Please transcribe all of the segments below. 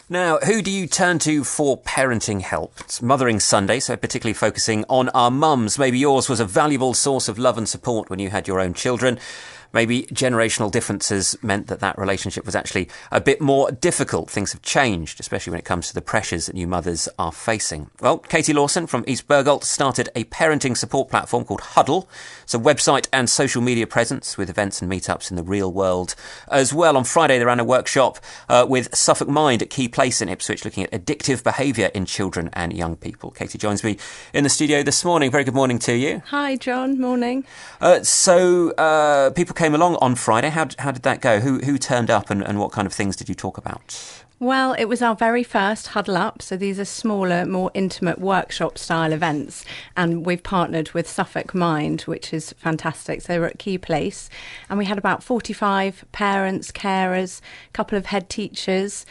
Now, who do you turn to for parenting help? It's Mothering Sunday, so particularly focusing on our mums. Maybe yours was a valuable source of love and support when you had your own children. Maybe generational differences meant that relationship was actually a bit more difficult. Things have changed, especially when it comes to the pressures that new mothers are facing. Well, Katie Lawson from East Bergholt started a parenting support platform called Huddl. It's a website and social media presence with events and meetups in the real world as well. On Friday, they ran a workshop with Suffolk Mind at Key Place in Ipswich, looking at addictive behaviour in children and young people. Katie joins me in the studio this morning. Very good morning to you. Hi, John. Morning. So people came along on Friday. How did that go? Who turned up and what kind of things did you talk about? Well, it was our very first Huddle Up, so these are smaller, more intimate workshop-style events, and we've partnered with Suffolk Mind, which is fantastic. So they were at Key Place, and we had about 45 parents, carers, a couple of head teachers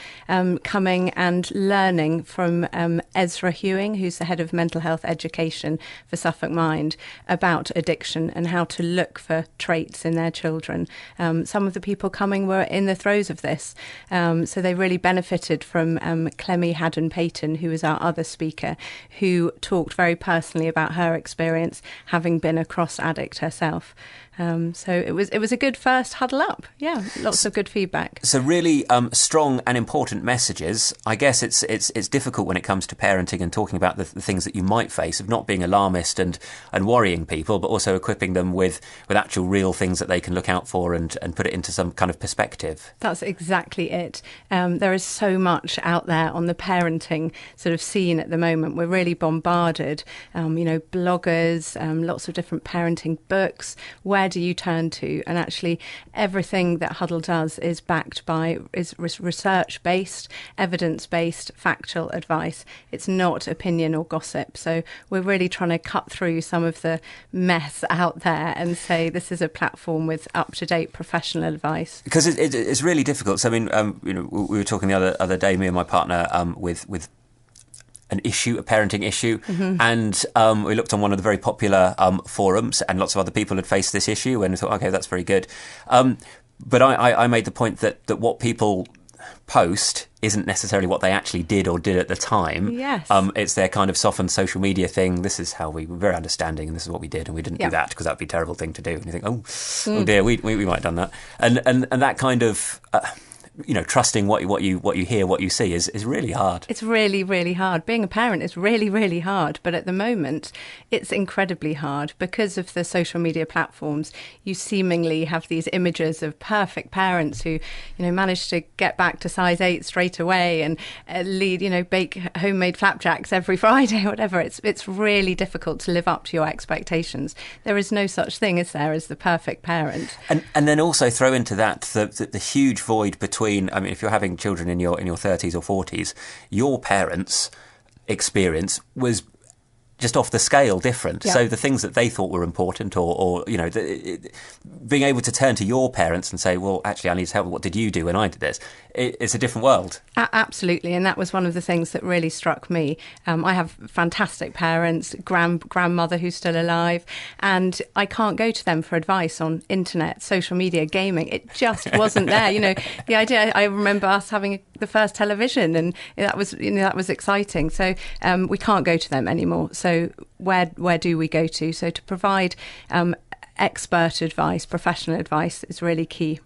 coming and learning from Ezra Hewing, who's the head of mental health education for Suffolk Mind, about addiction and how to look for traits in their children. Some of the people coming were in the throes of this, so they really benefited from Clemmy Haddon-Payton, who was our other speaker, who talked very personally about her experience, having been a cross addict herself. So it was a good first Huddle Up. Yeah, lots of good feedback. So really strong and important messages. I guess it's difficult when it comes to parenting and talking about the things that you might face, of not being alarmist and worrying people, but also equipping them with actual real things that they can look out for and put it into some kind of perspective. That's exactly it. There is so much out there on the parenting sort of scene at the moment. We're really bombarded, bloggers, lots of different parenting books. Where do you turn to? And actually everything that Huddle does is backed by research-based, evidence-based, factual advice. It's not opinion or gossip. So we're really trying to cut through some of the mess out there and say this is a platform with up-to-date professional advice. Because it's really difficult. So I mean, we were talking the other day, me and my partner, with a parenting issue, and we looked on one of the very popular forums, and lots of other people had faced this issue, and we thought, okay, that's very good. But I made the point that what people post isn't necessarily what they actually did at the time. Yes. It's their kind of softened social media thing. This is how we were very understanding, and this is what we did, and we didn't do that because that would be a terrible thing to do. And you think, oh dear, we might have done that. And that kind of trusting what you hear, what you see is really hard. It's really, really hard. Being a parent is really, really hard. But at the moment, it's incredibly hard because of the social media platforms. You seemingly have these images of perfect parents who, manage to get back to size 8 straight away and bake homemade flapjacks every Friday or whatever. It's really difficult to live up to your expectations. There is no such thing, is there, as the perfect parent. And then also throw into that the huge void between, if you're having children in your 30s or 40s, your parents' experience was just off the scale different. So the things that they thought were important or being able to turn to your parents and say, well, actually, I need help. What did you do when I did this? It's a different world. Absolutely. And that was one of the things that really struck me. I have fantastic parents, grandmother who's still alive, and I can't go to them for advice on internet, social media, gaming. It just wasn't there. The idea, I remember us having the first television, and that was exciting. So we can't go to them anymore. So where do we go to? So to provide expert advice, professional advice is really key.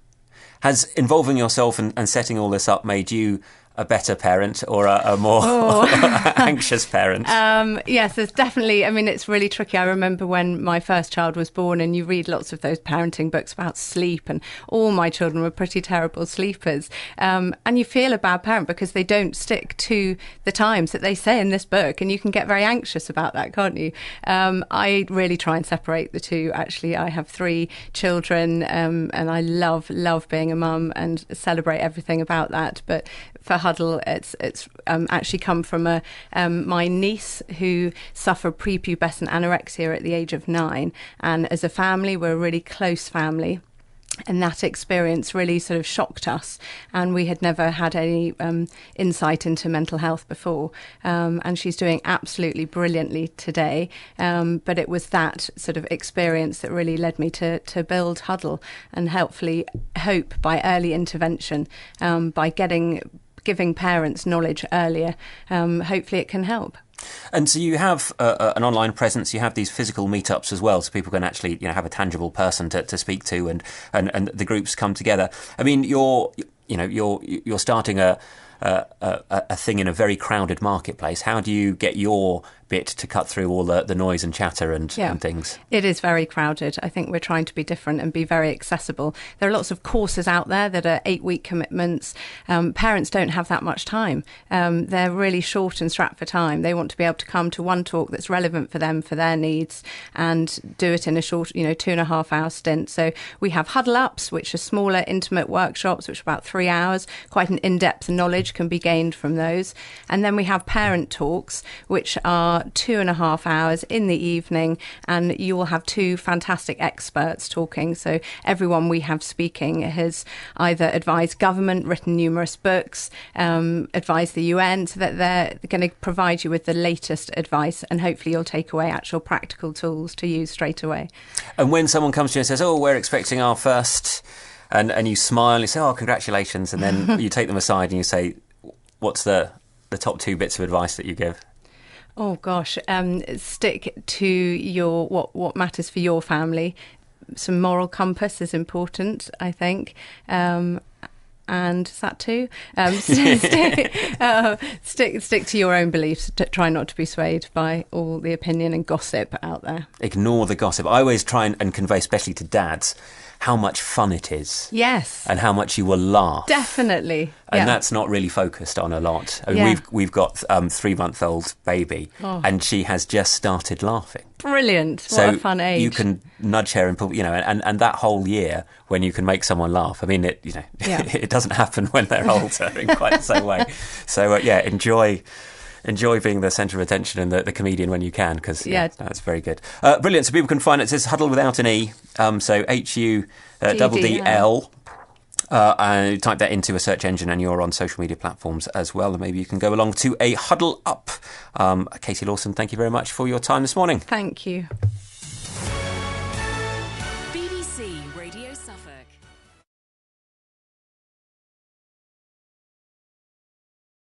Has involving yourself and setting all this up made you a better parent or a more anxious parent? Yes, there's definitely, it's really tricky. I remember when my first child was born and you read lots of those parenting books about sleep, and all my children were pretty terrible sleepers. And you feel a bad parent because they don't stick to the times that they say in this book, and you can get very anxious about that, can't you? I really try and separate the two. Actually, I have 3 children, and I love being a mum and celebrate everything about that. But for Huddle, it's actually come from my niece who suffered prepubescent anorexia at the age of 9, and as a family, we're a really close family. And that experience really sort of shocked us, and we had never had any insight into mental health before. And she's doing absolutely brilliantly today. But it was that sort of experience that really led me to build Huddle, and hopefully hope by early intervention, by getting giving parents knowledge earlier, hopefully it can help. And so you have an online presence, you have these physical meetups as well, so people can actually have a tangible person to speak to, and the groups come together. I mean, you're starting a thing in a very crowded marketplace. How do you get your bit to cut through all the noise and chatter and things? It is very crowded. I think we're trying to be different and be very accessible. There are lots of courses out there that are 8-week commitments. Parents don't have that much time. They're really short and strapped for time. They want to be able to come to one talk that's relevant for them, for their needs, and do it in a short, 2.5-hour stint. So we have Huddl ups, which are smaller, intimate workshops, which are about 3 hours. Quite an in-depth knowledge can be gained from those. And then we have parent talks, which are 2.5 hours in the evening, and you will have 2 fantastic experts talking. So everyone we have speaking has either advised government, written numerous books, advised the UN, so that they're going to provide you with the latest advice, and hopefully you'll take away actual practical tools to use straight away. And when someone comes to you and says, we're expecting our first, and you smile and you say, congratulations, and then you take them aside and you say, what's the top 2 bits of advice that you give? Oh gosh, stick to your what matters for your family. Some moral compass is important, I think. And is that too? Stick to your own beliefs. Try not to be swayed by all the opinion and gossip out there. Ignore the gossip. I always try and convey, especially to dads, how much fun it is. Yes. And how much you will laugh. Definitely. And that's not really focused on a lot. I mean, we've got 3-month-old baby, and she has just started laughing. Brilliant. What a fun age. You can nudge her and that whole year when you can make someone laugh. I mean, it doesn't happen when they're older in quite the same way. So, enjoy being the centre of attention and the comedian when you can, because that's very good. Brilliant. So people can find it. It's Huddl without an E. So HUDDL. And type that into a search engine, and you're on social media platforms as well. And maybe you can go along to a Huddl up. Katie Lawson, thank you very much for your time this morning. Thank you.